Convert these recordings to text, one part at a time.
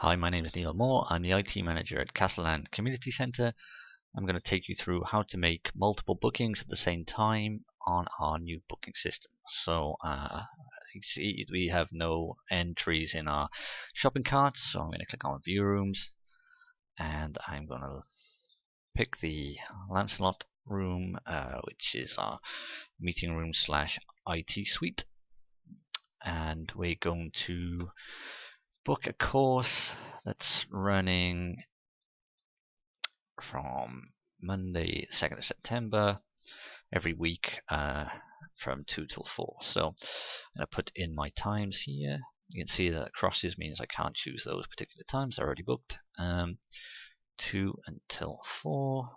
Hi, my name is Neil Moore. I'm the IT manager at Castleland Community Centre. I'm going to take you through how to make multiple bookings at the same time on our new booking system. So you see we have no entries in our shopping carts, so I'm going to click on View Rooms and I'm going to pick the Lancelot room, which is our meeting room / IT suite, and we're going to book a course that's running from Monday 2nd of September every week from 2 till 4. So I'm going to put in my times here. You can see that crosses means I can't choose those particular times. They're already booked. 2 until 4.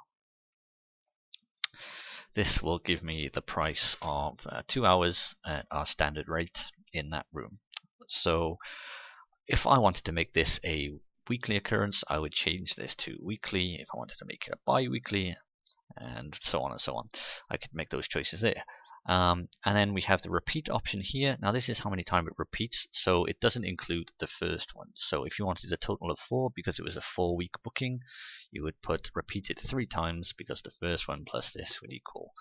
This will give me the price of 2 hours at our standard rate in that room. So if I wanted to make this a weekly occurrence, I would change this to weekly. If I wanted to make it a bi-weekly, and so on and so on, I could make those choices there. And then we have the repeat option here. Now this is how many times it repeats, so it doesn't include the first one. So if you wanted a total of 4 because it was a 4-week booking, you would put repeated 3 times because the first one plus this would equal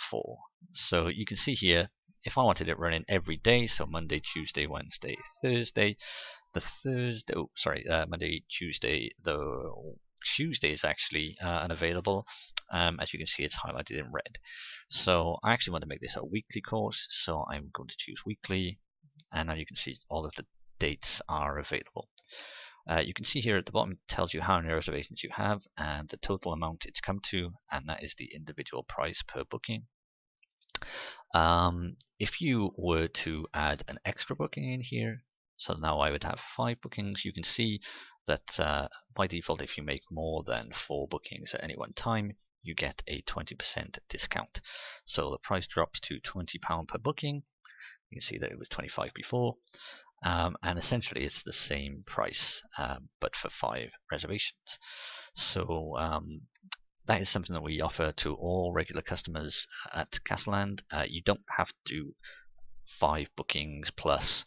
4. So you can see here, if I wanted it running every day, so Monday, Tuesday, Wednesday, Thursday, Monday, Tuesday, Tuesday is actually unavailable. As you can see, it's highlighted in red. So I actually want to make this a weekly course, so I'm going to choose weekly, and now you can see all of the dates are available. You can see here at the bottom it tells you how many reservations you have and the total amount it's come to, and that is the individual price per booking. If you were to add an extra booking in here, so now I would have 5 bookings, you can see that by default, if you make more than 4 bookings at any one time, you get a 20% discount. So the price drops to £20 per booking. You can see that it was 25 before, and essentially it's the same price, but for 5 reservations. So that is something that we offer to all regular customers at Castleland. You don't have to do 5 bookings plus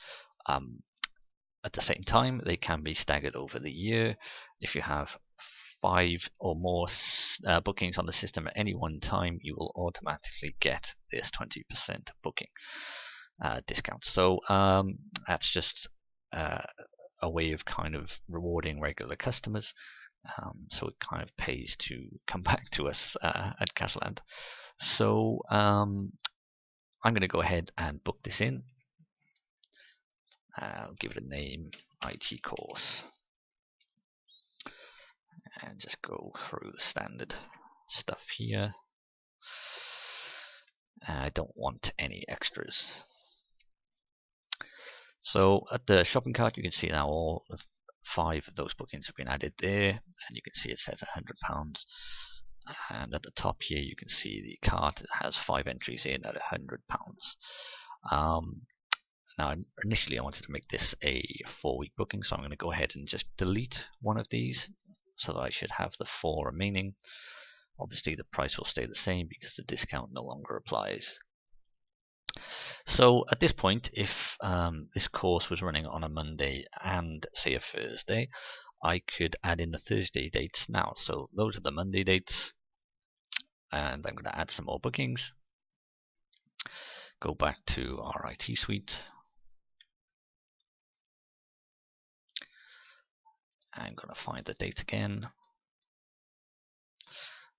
at the same time. They can be staggered over the year. If you have 5 or more bookings on the system at any one time, you will automatically get this 20% booking discount. So that's just a way of kind of rewarding regular customers. So it kind of pays to come back to us at Castleland. So I'm going to go ahead and book this in. I'll give it a name, IT course, and just go through the standard stuff here. I don't want any extras. So at the shopping cart, you can see now all of 5 of those bookings have been added there, and you can see it says £100. And at the top here, you can see the cart has 5 entries in at £100. Now, initially I wanted to make this a 4-week booking, so I'm going to go ahead and just delete one of these so that I should have the 4 remaining. Obviously the price will stay the same because the discount no longer applies. So at this point, if this course was running on a Monday and say a Thursday, I could add in the Thursday dates now. So those are the Monday dates, and I'm going to add some more bookings. Go back to our IT suite. I'm going to find the date again.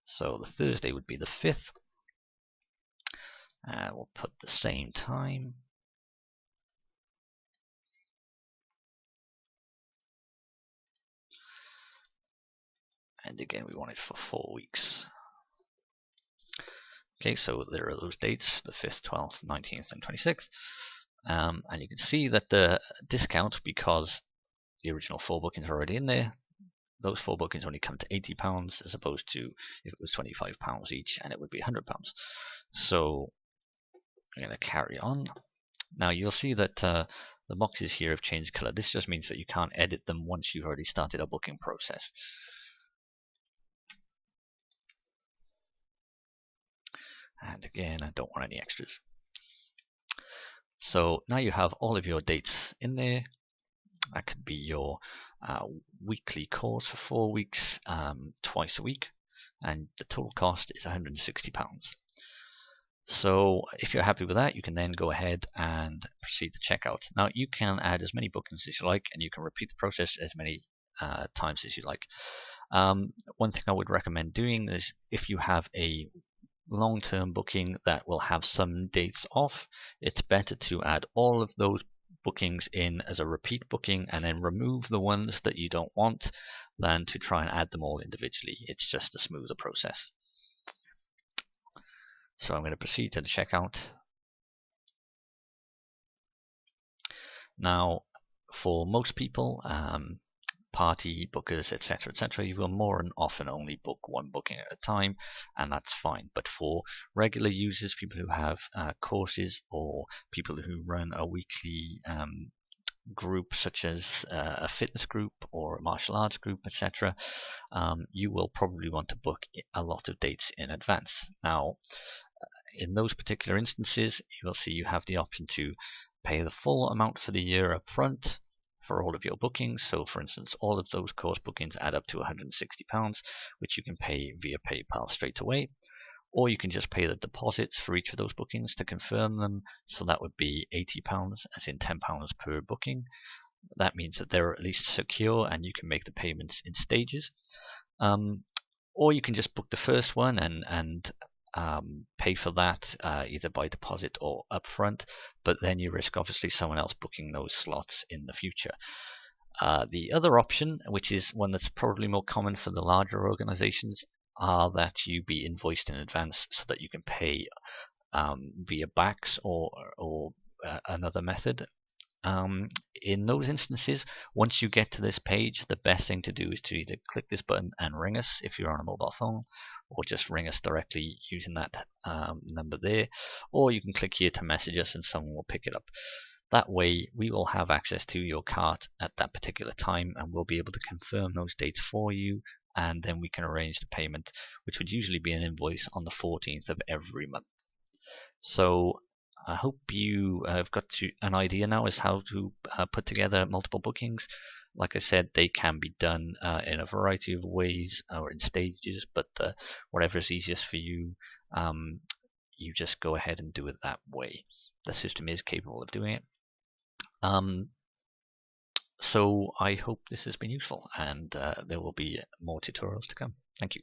So the Thursday would be the 5th. We'll put the same time. And again, we want it for 4 weeks. Okay, so there are those dates, the 5th, 12th, 19th, and 26th. And you can see that the discount, because the original 4 bookings are already in there, those 4 bookings only come to £80 as opposed to if it was £25 each, and it would be £100. So I'm going to carry on. Now you'll see that the boxes here have changed color. This just means that you can't edit them once you've already started a booking process. And again, I don't want any extras. So now you have all of your dates in there. That could be your weekly course for 4 weeks, twice a week, and the total cost is £160. So if you're happy with that, you can then go ahead and proceed to checkout. Now you can add as many bookings as you like, and you can repeat the process as many times as you like. One thing I would recommend doing is, if you have a long-term booking that will have some dates off, it's better to add all of those bookings in as a repeat booking and then remove the ones that you don't want, than to try and add them all individually. It's just a smoother process. So I'm going to proceed to the checkout. Now, for most people, party bookers, etc., you will more and often only book one booking at a time, and that's fine. But for regular users, people who have courses, or people who run a weekly group, such as a fitness group or a martial arts group, etc., you will probably want to book a lot of dates in advance. Now, in those particular instances, you will see you have the option to pay the full amount for the year up front for all of your bookings. So for instance, all of those course bookings add up to £160, which you can pay via PayPal straight away. Or you can just pay the deposits for each of those bookings to confirm them. So that would be £80, as in £10 per booking. That means that they're at least secure and you can make the payments in stages. Or you can just book the first one and pay for that either by deposit or upfront, but then you risk obviously someone else booking those slots in the future. The other option, which is one that's probably more common for the larger organizations, are that you be invoiced in advance so that you can pay via backs or another method. In those instances, once you get to this page, the best thing to do is to either click this button and ring us if you're on a mobile phone, or just ring us directly using that number there, or you can click here to message us and someone will pick it up. That way we will have access to your cart at that particular time, and we'll be able to confirm those dates for you, and then we can arrange the payment, which would usually be an invoice on the 14th of every month. So I hope you have got an idea now as how to put together multiple bookings. Like I said, they can be done in a variety of ways or in stages, but whatever is easiest for you, you just go ahead and do it that way. The system is capable of doing it. So I hope this has been useful, and there will be more tutorials to come. Thank you.